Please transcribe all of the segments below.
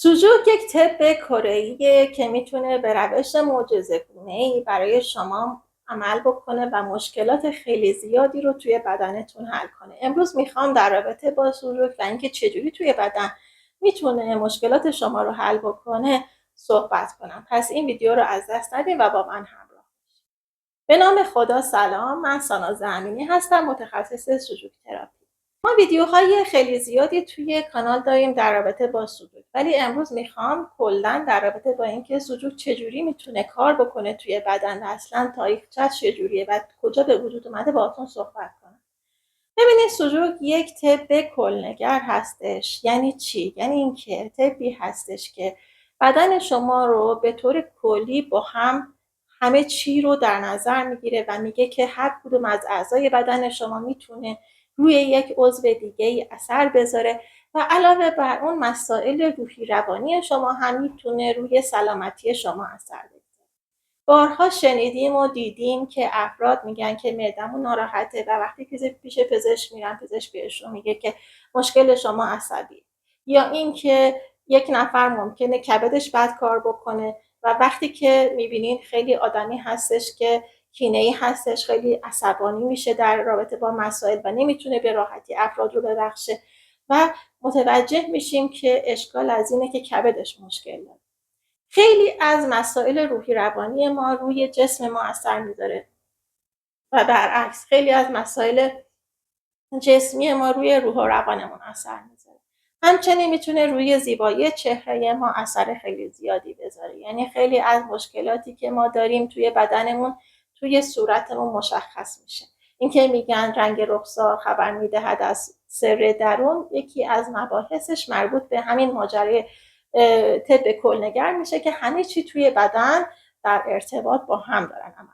سوژوک یک طب کره‌ایه که میتونه به روش معجزه‌گونه‌ای برای شما عمل بکنه و مشکلات خیلی زیادی رو توی بدنتون حل کنه. امروز میخوام در رابطه با سوژوک و اینکه چجوری توی بدن میتونه مشکلات شما رو حل بکنه صحبت کنم. پس این ویدیو رو از دست ندید و با من همراه باشید. به نام خدا سلام، من ساناز امینی هستم، متخصص سوژوک تراپی. ما ویدیوهای خیلی زیادی توی کانال داریم در رابطه با سوژوک، ولی امروز میخوام کلا در رابطه با اینکه سوژوک چجوری میتونه کار بکنه توی بدن و اصلا تاریخچه‌اش چجوریه و کجا به وجود اومده باهاتون صحبت کنم. ببینید، سوژوک یک طب کلنگر هستش. یعنی چی؟ یعنی اینکه طبی هستش که بدن شما رو به طور کلی با همه چی رو در نظر میگیره و میگه که هر کدوم از اعضای بدن شما میتونه روی یک عضو دیگه ای اثر بذاره و علاوه بر اون مسائل روحی روانی شما هم میتونه روی سلامتی شما اثر بذاره. بارها شنیدیم و دیدیم که افراد میگن که معده‌مون ناراحته و وقتی که پیش پزشک میرن، پزشک بهشون میگه که مشکل شما عصبیه. یا اینکه یک نفر ممکنه کبدش بد کار بکنه و وقتی که میبینین خیلی آدمی هستش که کینه‌ای هستش، خیلی عصبانی میشه در رابطه با مسائل و نمیتونه به راحتی افراد رو ببخشه و متوجه میشیم که اشکال از اینه که کبدش مشکل داره. خیلی از مسائل روحی روانی ما روی جسم ما اثر میذاره و برعکس خیلی از مسائل جسمی ما روی روح و روانمون اثر میذاره. همچنین میتونه روی زیبایی چهره ما اثر خیلی زیادی بذاره. یعنی خیلی از مشکلاتی که ما داریم توی بدنمون توی صورتمون مشخص میشه. اینکه میگن رنگ رخسار خبر میدهد از سر درون، یکی از مباحثش مربوط به همین ماجرای طب کلنگر میشه که همه چی توی بدن در ارتباط با هم دارن عمل.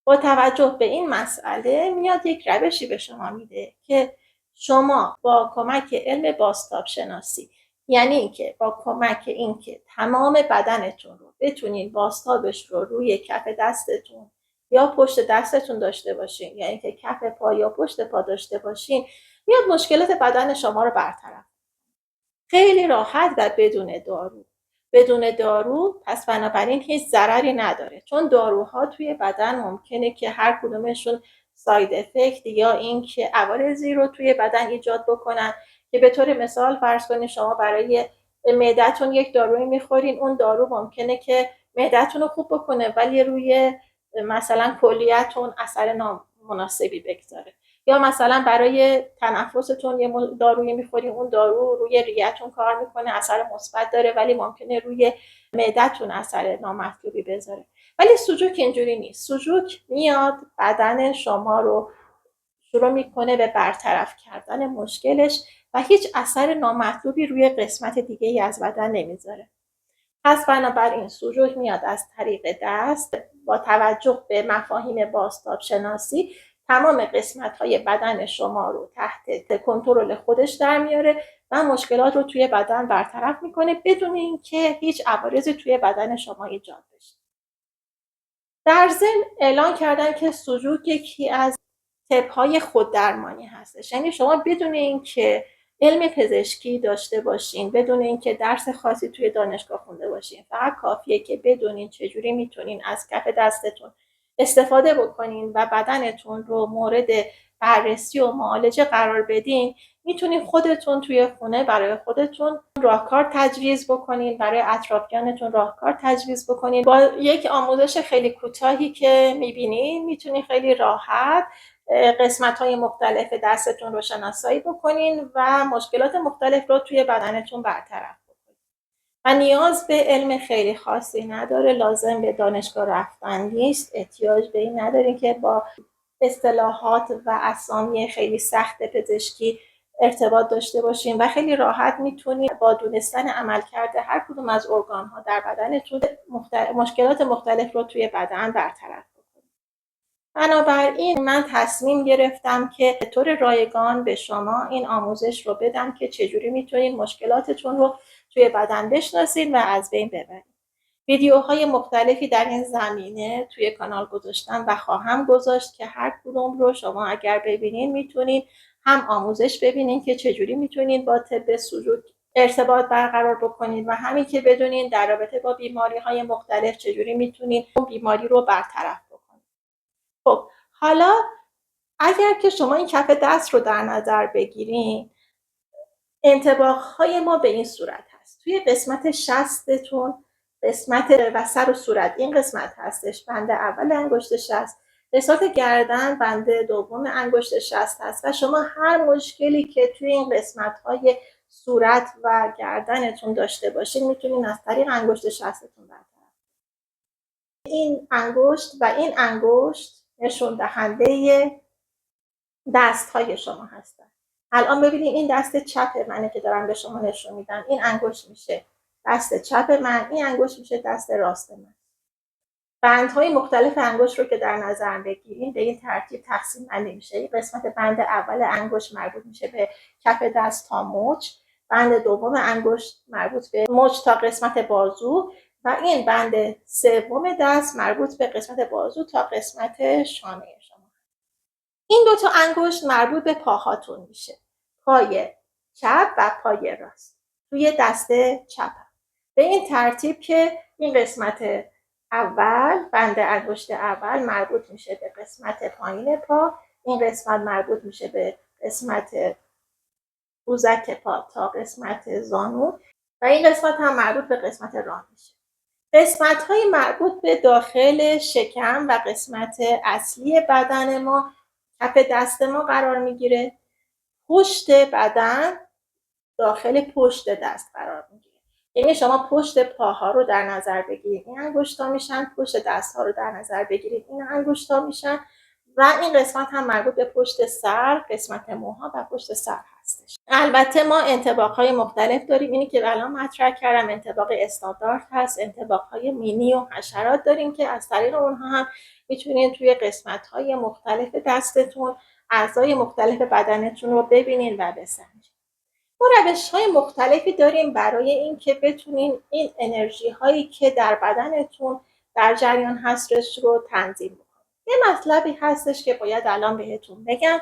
با توجه به این مسئله میاد یک روشی به شما میده که شما با کمک علم بازتاب شناسی، یعنی اینکه با کمک اینکه تمام بدنتون رو بتونین بازتابش رو روی کف دستتون یا پشت دستتون داشته باشین، یعنی که کف پا یا پشت پا داشته باشین، میاد مشکلات بدن شما رو برطرف. خیلی راحت و بدون دارو، پس بنابراین هیچ ضرری نداره، چون داروها توی بدن ممکنه که هر کدومشون ساید افکت یا اینکه عوارضی رو توی بدن ایجاد بکنن که به طور مثال فرض کنید شما برای معدتون یک دارویی میخورین، اون دارو ممکنه که معدتون رو خوب بکنه ولی روی مثلا کلیه‌تون اثر نامناسبی بگذاره. یا مثلا برای تنفستون یه دارویی میخورین، اون دارو روی ریه‌تون کار میکنه، اثر مثبت داره ولی ممکنه روی معدتون اثر نامطلوبی بذاره. ولی سوژوک اینجوری نیست. سوژوک میاد بدن شما رو شروع میکنه به برطرف کردن مشکلش و هیچ اثر نامطلوبی روی قسمت دیگه ای از بدن نمیذاره. پس بنابراین سوژوک میاد از طریق دست با توجه به مفاهیم بازتاب شناسی تمام قسمت‌های بدن شما رو تحت کنترل خودش در میاره و مشکلات رو توی بدن برطرف میکنه بدون اینکه هیچ عوارضی توی بدن شما ایجاد بشه. در ضمن اعلان کردن که سوژوک یکی از طب‌های خوددرمانی هستش. یعنی شما بدون اینکه علم پزشکی داشته باشین، بدون اینکه درس خاصی توی دانشگاه خونده باشین، فقط کافیه که بدونین چجوری میتونین از کف دستتون استفاده بکنین و بدنتون رو مورد بررسی و معالجه قرار بدین، میتونین خودتون توی خونه برای خودتون راهکار تجویز بکنین، برای اطرافیانتون راهکار تجویز بکنین. با یک آموزش خیلی کوتاهی که میبینین میتونین خیلی راحت قسمت‌های مختلف دستتون رو شناسایی بکنین و مشکلات مختلف رو توی بدنتون برطرف بکنین. و نیاز به علم خیلی خاصی نداره، لازم به دانشگاه رفتن نیست، احتیاج به این ندارین که با اصطلاحات و اسامی خیلی سخت پزشکی ارتباط داشته باشین و خیلی راحت میتونین با دونستن عملکرد هر کدوم از ارگان‌ها در بدنتون مشکلات مختلف رو توی بدن برطرف بکنین. بنابراین من تصمیم گرفتم که به طور رایگان به شما این آموزش رو بدم که چجوری میتونین مشکلاتتون رو توی بدن بشناسین و از بین ببرین. ویدیوهای مختلفی در این زمینه توی کانال گذاشتم و خواهم گذاشت که هر کدوم رو شما اگر ببینین میتونین هم آموزش ببینین که چجوری میتونین با طب سوژوک ارتباط برقرار بکنید و همین که بدونین در رابطه با بیماری‌های مختلف چجوری میتونید اون بیماری رو برطرف بکنید. خب حالا اگر که شما این کف دست رو در نظر بگیرین، انطباق‌های ما به این صورت هست. توی قسمت شستتون، قسمت و سر و صورت این قسمت هستش، بند اول انگشت شست، قسمت گردن بند دوم انگشت شست هست و شما هر مشکلی که توی این قسمت‌های صورت و گردنتون داشته باشین میتونین از طریق انگشت شستتون برطرف. این انگشت و این انگشت نشون دهنده دست‌های شما هستن. الان ببینید این دست چپ منه که دارم به شما نشون میدم، این انگشت میشه دست چپ من، این انگشت میشه دست راست من. بندهای مختلف انگشت رو که در نظر بگیریم به این ترتیب تقسیم بندی میشه. قسمت بند اول انگشت مربوط میشه به کف دست تا مچ، بند دوم انگشت مربوط به مچ تا قسمت بازو و این بند سوم دست مربوط به قسمت بازو تا قسمت شانه شما. این دوتا انگشت مربوط به پاهاتون میشه، پای چپ و پای راست توی دست چپ. به این ترتیب که این قسمت اول، بند انگشت اول مربوط میشه به قسمت پایین پا، این قسمت مربوط میشه به قسمت قوزک پا تا قسمت زانو و این قسمت هم مربوط به قسمت ران میشه. قسمت‌های مربوط به داخل شکم و قسمت اصلی بدن ما کف دست ما قرار میگیره، پشت بدن داخل پشت دست قرار میگیره. یعنی شما پشت پاها رو در نظر بگیرید، این انگشتا میشن، پشت دست ها رو در نظر بگیرید، این انگشتا میشن و این قسمت هم مربوط به پشت سر، قسمت موها و پشت سر هستش. البته ما انطباق‌های مختلف داریم، اینی که الان مطرح کردم انطباق استاندارد هست، انطباق‌های مینی و حشرات داریم که از طریق اونها هم میتونید توی قسمت‌های مختلف دستتون اعضای مختلف بدنتون رو ببینین و بسنجین. ما روش‌های مختلفی داریم برای اینکه بتونین این انرژی هایی که در بدنتون در جریان هستش رو تنظیم بکنید. یه مطلبی هستش که باید الان بهتون بگم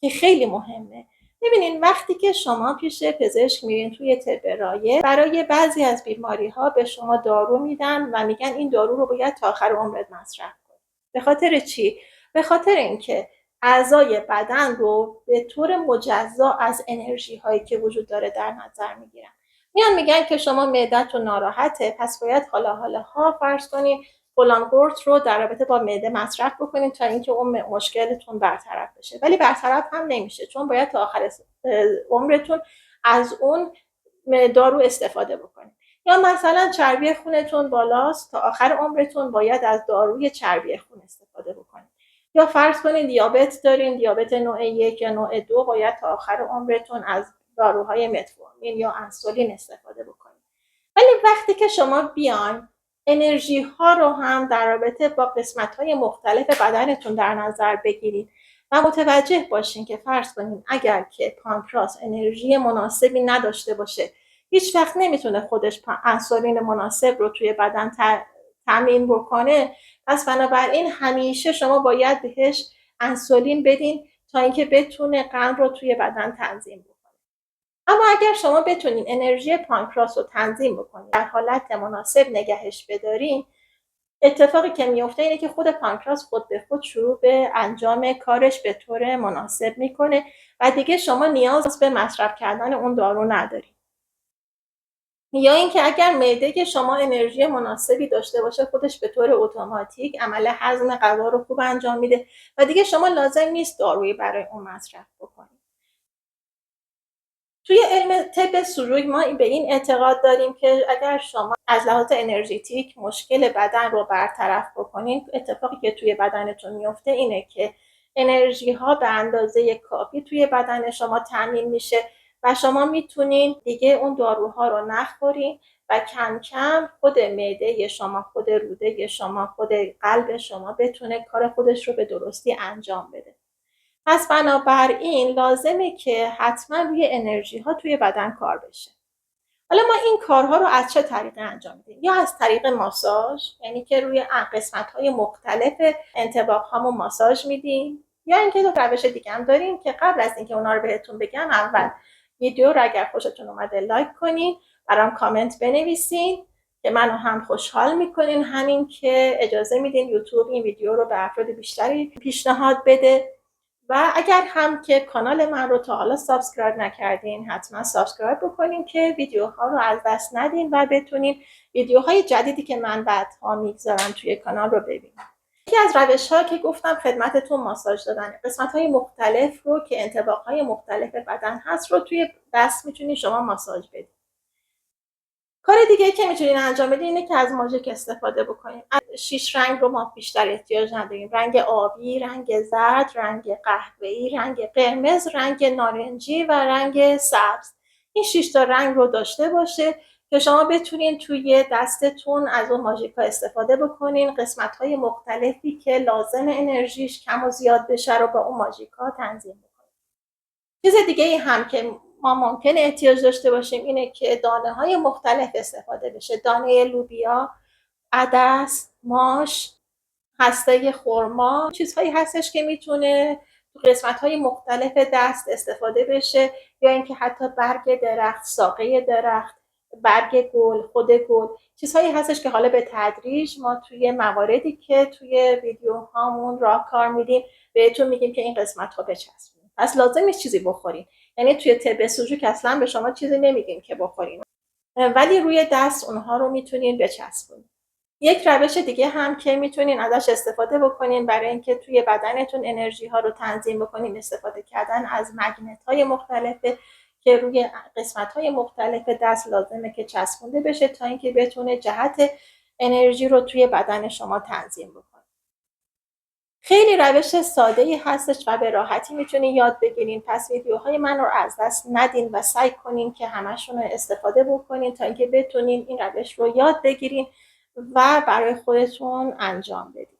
که خیلی مهمه. ببینین وقتی که شما پیش پزشک میرین توی طب رایج، برای بعضی از بیماری ها به شما دارو میدن و میگن این دارو رو باید تا آخر عمرت مصرف کنی. به خاطر چی؟ به خاطر اینکه اعضای بدن رو به طور مجزا از انرژی هایی که وجود داره در نظر میگیرن. میگن که شما معدتون ناراحته، پس باید حالا فرض کنین فلان قرص رو در رابطه با معده مصرف بکنین تا اینکه اون مشکلتون برطرف بشه. ولی برطرف هم نمیشه، چون باید تا آخر عمرتون از اون دارو استفاده بکنین. یا مثلا چربی خونتون بالاست، تا آخر عمرتون باید از داروی چربی خون استفاده بکنین. یا فرض کنید دیابت دارین، دیابت نوع 1 یا نوع 2، باید تا آخر عمرتون از داروهای متفورمین یا انسولین استفاده بکنید. ولی وقتی که شما بیاین انرژی ها رو هم در رابطه با قسمت های مختلف بدنتون در نظر بگیرید و متوجه باشین که فرض کنید اگر که پانکراس انرژی مناسبی نداشته باشه، هیچ وقت نمیتونه خودش انسولین مناسب رو توی بدن تامین بکنه، پس بنابراین همیشه شما باید بهش انسولین بدین تا اینکه بتونه قند رو توی بدن تنظیم بکنه. اما اگر شما بتونین انرژی پانکراس رو تنظیم بکنین، در حالت مناسب نگهش بدارین، اتفاقی که میفته اینه که خود پانکراس خود به خود شروع به انجام کارش به طور مناسب میکنه و دیگه شما نیاز به مصرف کردن اون دارو ندارین. یا اینکه اگر معده شما انرژی مناسبی داشته باشه، خودش به طور اتوماتیک عمل هضم غذا رو خوب انجام میده و دیگه شما لازم نیست دارویی برای اون مصرف بکنید. توی علم طب سلول ما به این اعتقاد داریم که اگر شما از لحاظ انرژیتیک مشکل بدن رو برطرف بکنین، اتفاقی که توی بدنتون میفته اینه که انرژی ها به اندازه کافی توی بدن شما تامین میشه و شما میتونین دیگه اون داروها رو نخورین و کم کم خود معده شما، خود روده شما، خود قلب شما بتونه کار خودش رو به درستی انجام بده. پس بنابراین لازمه که حتما روی انرژی ها توی بدن کار بشه. حالا ما این کارها رو از چه طریقی انجام میدیم؟ یا از طریق ماساژ، یعنی که روی قسمت های مختلف انطباق هامون ماساژ میدیم، یا اینکه دو روش دیگه هم داریم که قبل از اینکه اونا رو بهتون بگم اول ویدیو رو اگر خوشتون اومده لایک کنین، برام کامنت بنویسین که منو هم خوشحال میکنین، همین که اجازه میدین یوتیوب این ویدیو رو به افراد بیشتری پیشنهاد بده. و اگر هم که کانال من رو تا حالا سابسکرایب نکردین، حتما سابسکرایب بکنین که ویدیوها رو از دست ندین و بتونین ویدیوهای جدیدی که من بعدها میگذارم توی کانال رو ببینین. یکی از روش‌ها که گفتم خدمتتون ماساژ دادن، قسمت‌های مختلف رو که انطباق‌های مختلف بدن هست رو توی دست میتونین شما ماساژ بدین. کار دیگه که میتونین انجام بدین اینه که از ماژیک استفاده بکنین. 6 رنگ رو ما بیشتر احتیاج نداریم: رنگ آبی، رنگ زرد، رنگ قهوه‌ای، رنگ قرمز، رنگ نارنجی و رنگ سبز. این 6 تا رنگ رو داشته باشه که شما بتونین توی دستتون از اون ماژیکا استفاده بکنین. قسمت‌های مختلفی که لازم انرژیش کم و زیاد بشه رو با اون ماژیکا تنظیم بکنین. چیز دیگه ای هم که ما ممکنه احتیاج داشته باشیم اینه که دانه های مختلف استفاده بشه: دانه لوبیا، عدس، ماش، هسته خرما. چیزهایی هستش که میتونه تو قسمت های مختلف دست استفاده بشه، یا اینکه حتی برگ درخت، ساقه درخت، برگ گل، خود گل. چیزهایی هستش که حالا به تدریج ما توی مواردی که توی ویدیو هامون راه کار میدیم بهتون میگیم که این قسمت ها بچسبونید. پس لازم نیست چیزی بخورین، یعنی توی طب سوژوک اصلا به شما چیزی نمیگیم که بخورین، ولی روی دست اونها رو میتونین بچسبونید. یک روش دیگه هم که میتونین ازش استفاده بکنین برای اینکه توی بدنتون انرژی ها رو تنظیم بکنین، استفاده کردن از مگنت های مختلفه که روی قسمت های مختلف دست لازمه که چسبونده بشه تا اینکه بتونه جهت انرژی رو توی بدن شما تنظیم بکنه. خیلی روش ساده‌ای هستش و به راحتی میتونین یاد بگیرین. پس ویدیوهای من رو از دست ندین و سعی کنین که همشون رو استفاده بکنین تا اینکه بتونین این روش رو یاد بگیرین و برای خودتون انجام بدین.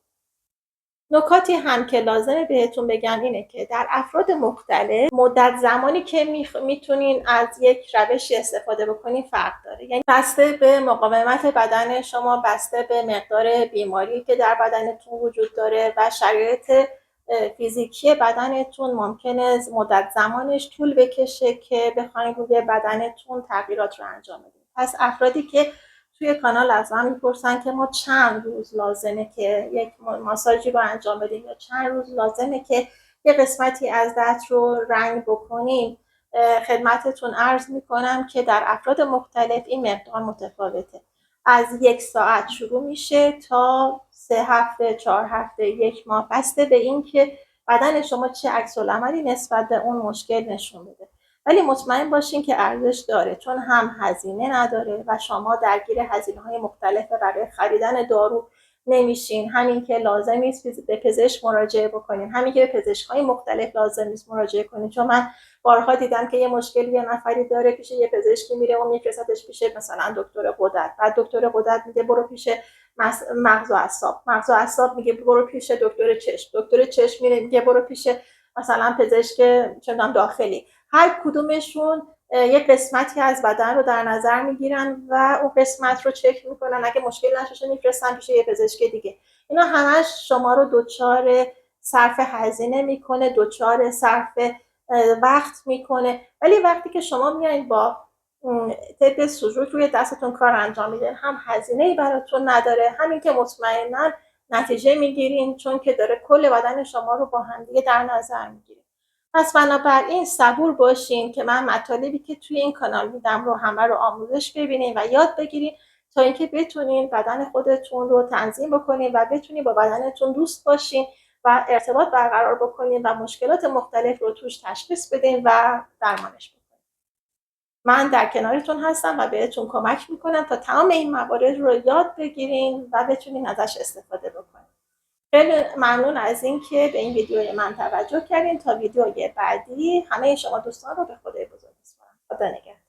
نکاتی هم که لازمه بهتون بگم اینه که در افراد مختلف مدت زمانی که میتونین از یک روشی استفاده بکنین فرق داره، یعنی بسته به مقاومت بدن شما، بسته به مقدار بیماری که در بدنتون وجود داره و شرایط فیزیکی بدنتون ممکنه مدت زمانش طول بکشه که بخواین روی بدنتون تغییرات رو انجام بدین. پس افرادی که توی کانال از من میپرسن که ما چند روز لازمه که یک ماساژی رو انجام بدیم یا چند روز لازمه که یه قسمتی از دست رو رنگ بکنیم، خدمتتون عرض میکنم که در افراد مختلف این مقدار متفاوته. از 1 ساعت شروع میشه تا 3 هفته، 4 هفته، 1 ماه، بسته به این که بدن شما چه عکس العملی نسبت به اون مشکل نشون بده. ولی مطمئن باشین که ارزش داره، چون هم هزینه نداره و شما درگیر هزینه‌های مختلف برای خریدن دارو نمیشین. همین که لازم نیست به پزشک مراجعه بکنین، همین که به پزشک‌های مختلف لازم نیست مراجعه کنین، چون من بارها دیدم که یه مشکلی یه نفری داره پیش یه پزشکی میره و میفرستش پیش مثلا دکتر غدد، بعد دکتر غدد میگه برو پیش مغز و اعصاب میگه برو پیش دکتر چشم، دکتر چشم میگه برو پیش مثلا پزشک چندان داخلی. هر کدومشون یک قسمتی از بدن رو در نظر میگیرن و اون قسمت رو چک میکنن، اگه مشکل نشه میفرستن پیش یه پزشک دیگه. اینا همش شما رو دچار صرف هزینه میکنه، دچار صرف وقت میکنه. ولی وقتی که شما میایین با طب سوژوک روی دستتون کار انجام میدین، هم هزینه‌ای براتون نداره، همین که مطمئنا نتیجه میگیرین، چون که داره کل بدن شما رو با هم دیگه در نظر میگیره. پس بنابراین صبور باشین که من مطالبی که توی این کانال میدم رو همه رو آموزش ببینین و یاد بگیرین تا اینکه بتونین بدن خودتون رو تنظیم بکنین و بتونین با بدنتون دوست باشین و ارتباط برقرار بکنین و مشکلات مختلف رو توش تشخیص بدین و درمانش بکنین. من در کنارتون هستم و بهتون کمک میکنم تا تمام این موارد رو یاد بگیرین و بتونین ازش استفاده بکنین. خیلی ممنون از اینکه به این ویدیوی من توجه کردین. تا ویدیوی بعدی همه شما دوستان رو به خدای بزرگ میسپارم. خدا نگهدار.